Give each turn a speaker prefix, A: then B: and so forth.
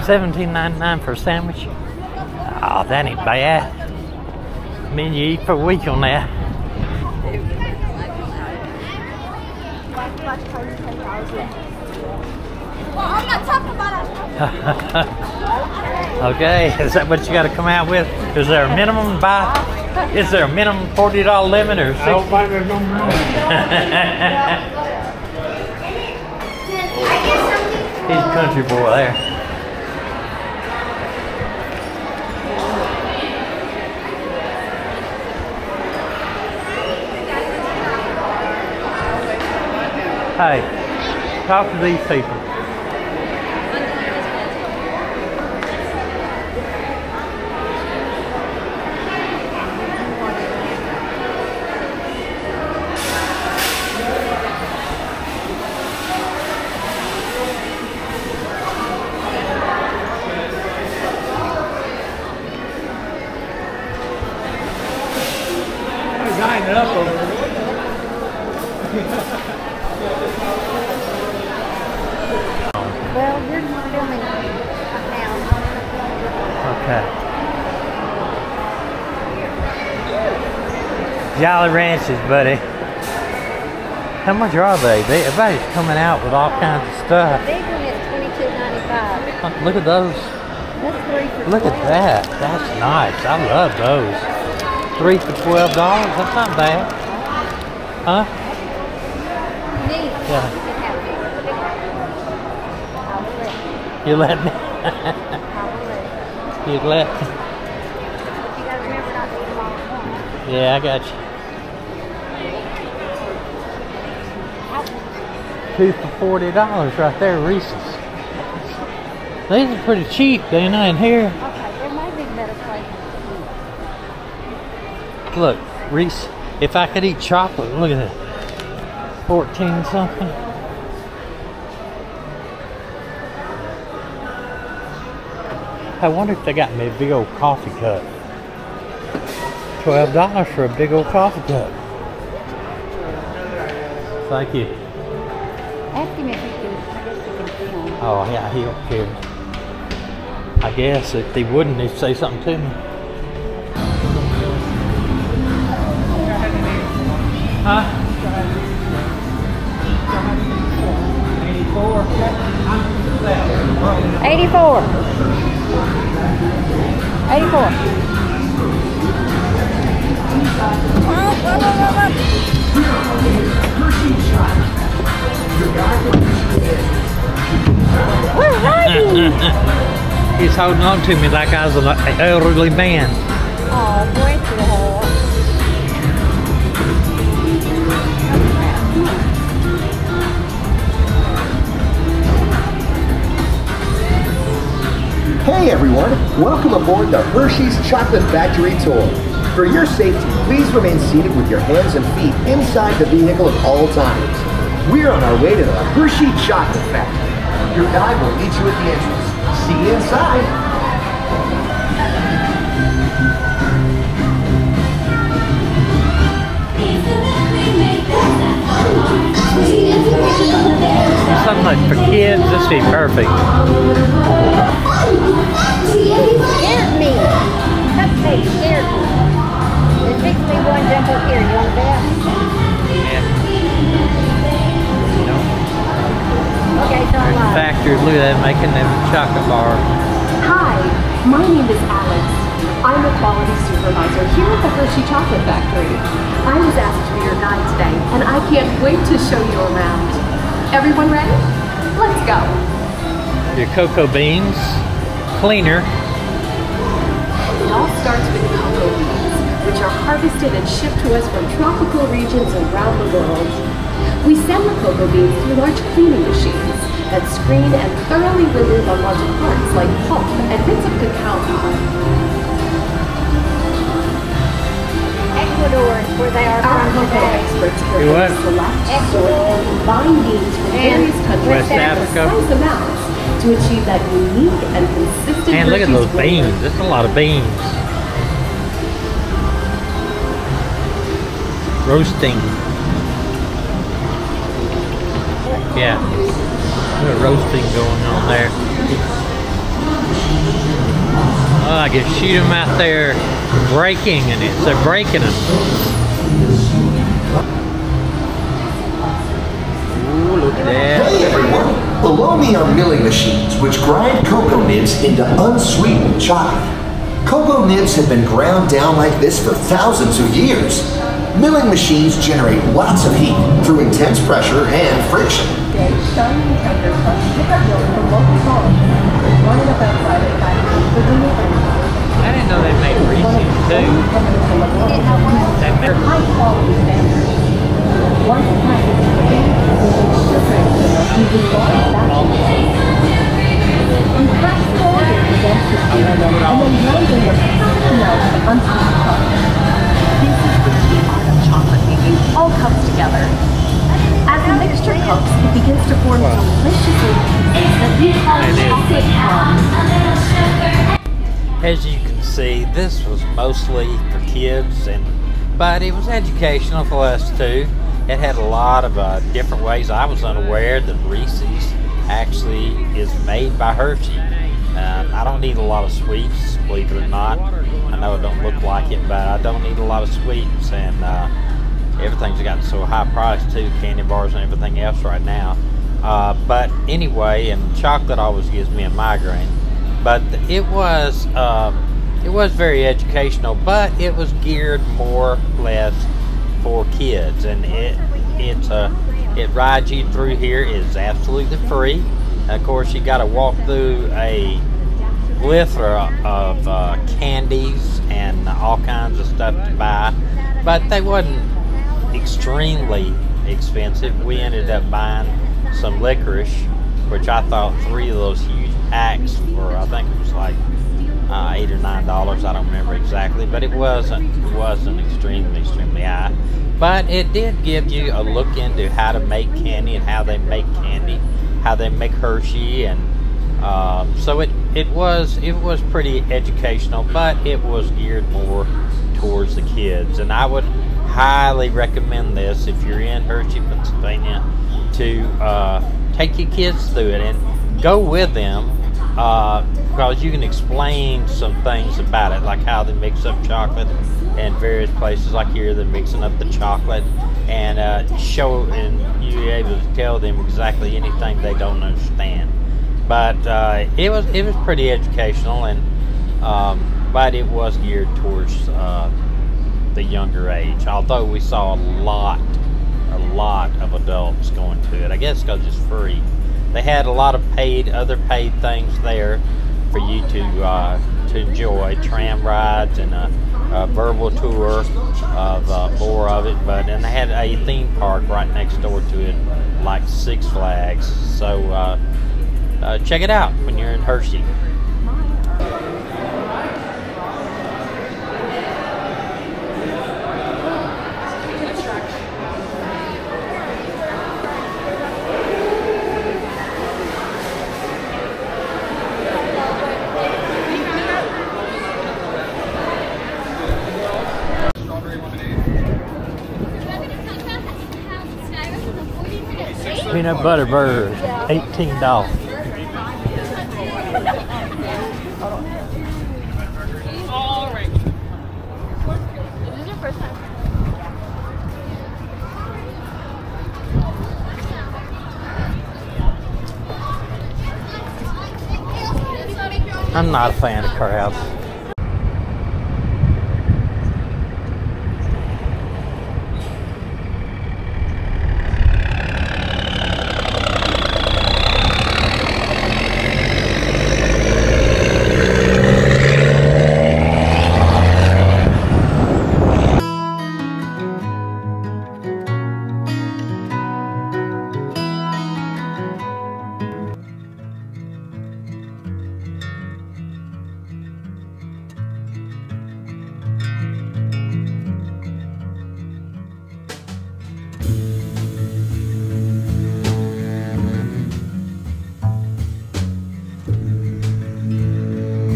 A: $17.99 for a sandwich. Oh, that ain't bad. I mean, you eat for a week on that.
B: Well, I'm not talking about it.
A: Okay, is that what you got to come out with? Is there a minimum buy? Is there a minimum $40 limit or 60?
C: I don't think there's no minimum.
A: He's a country boy there. Hey, talk to these people.
C: Line it up over there.
B: Well, you're filming now.
A: Okay. Jolly Ranches, buddy. How much are they? Everybody's coming out with all kinds of stuff.
B: The big one is $22.95.
A: Look at those.
B: That's 3 for
A: Look at that. That's nice. I love those. 3 for $12. That's not bad. Huh?
B: Neat.
A: Yeah.
B: I will let
A: You let me?
B: I will let
A: You let?
B: you. Gotta remember not to eat them all at once.
A: Yeah, I got you. 2 for $40 right there, Reese's. These are pretty cheap, they ain't in here.
B: Okay, there may be better places.
A: Look, Reese, if I could eat chocolate, look at that. 14 something. I wonder if they got me a big old coffee cup. $12 for a big old coffee cup. Thank you.
B: Ask him if he can, I guess he can film.
A: Oh, yeah, he don't care. I guess if they wouldn't, they'd say something to me. Huh?
B: 84. 84. We're riding.
A: He's holding on to me like I was an elderly man.
B: Oh, bless your heart.
D: Hey everyone, welcome aboard the Hershey's Chocolate Factory Tour. For your safety, please remain seated with your hands and feet inside the vehicle at all times. We're on our way to the Hershey Chocolate Factory. Your guide will meet you at the entrance. See you inside.
A: Something like for kids, this would be perfect.
B: Scared me. Cupcake scared me. There's 61 jump up here. You want that?
A: Yeah. No.
B: Okay, so I'm live.
A: Factory, look at that, making them chocolate bar.
E: Hi, my name is Alex. I'm a quality supervisor here at the Hershey Chocolate Factory. I was asked to be your guide today, and I can't wait to show you around. Everyone ready? Let's go.
A: Your cocoa beans, cleaner.
E: It all starts with cocoa beans, which are harvested and shipped to us from tropical regions around the world. We send the cocoa beans through large cleaning machines that screen and thoroughly remove unwanted parts like pulp and bits of cacao powder.
B: Ecuador is where they are
E: Our
B: from
E: cocoa
B: today.
E: experts
A: You
E: carefully
A: what?
E: select,
B: Ecuador.
E: sort, and combine beans from various countries
A: West
E: in
A: Africa.
E: precise amounts to achieve that unique and consistent
A: Man, look at
E: Hershey's
A: those
E: flavor.
A: beans. That's a lot of beans. Roasting. Yeah. There's roasting going on there. like it shoot them out there breaking, and they're breaking them. Ooh, look at that.
D: Hey everyone! Below me are milling machines which grind cocoa nibs into unsweetened chocolate. Cocoa nibs have been ground down like this for thousands of years. Milling machines generate lots of heat through intense pressure and friction.
C: I
A: didn't know they made Reese's too. They made
C: high-quality standards. Once a package is made, sugar using and press forward against the steel, and then grind in the perfect amount of unsweetened chocolate.
E: This is the key art of chocolate making. All comes together. As the mixture cooks, it begins to form delicious pieces that we call chocolate crumbs.
A: As you can see, this was mostly for kids, but it was educational for us too. It had a lot of different ways. I was unaware that Reese's actually is made by Hershey. I don't need a lot of sweets, believe it or not. I know it don't look like it, but I don't need a lot of sweets, and everything's gotten so high priced too, candy bars and everything else right now. But anyway, and chocolate always gives me a migraine. But it was very educational, but it was geared more or less for kids, and it rides you through here. It's absolutely free. And of course, you got to walk through a plethora of candies and all kinds of stuff to buy, but they wasn't extremely expensive. We ended up buying some licorice, which I thought 3 of those huge packs for, I think it was like $8 or $9. I don't remember exactly, but it wasn't extremely high. But it did give you a look into how to make candy and how they make candy, how they make Hershey, and so it was pretty educational, but it was geared more towards the kids. And I would highly recommend this if you're in Hershey, Pennsylvania, to take your kids through it and go with them, because you can explain some things about it, like how they mix up chocolate in various places. Like here, they're mixing up the chocolate, and you're able to tell them exactly anything they don't understand. But it was pretty educational, and but it was geared towards the younger age. Although we saw a lot of adults going to it. I guess because it's free. They had a lot of other paid things there for you to enjoy, tram rides and a verbal tour of more of it. And they had a theme park right next door to it, like Six Flags. So check it out when you're in Hershey. Peanut butter burgers, $18. I'm not a fan of crabs.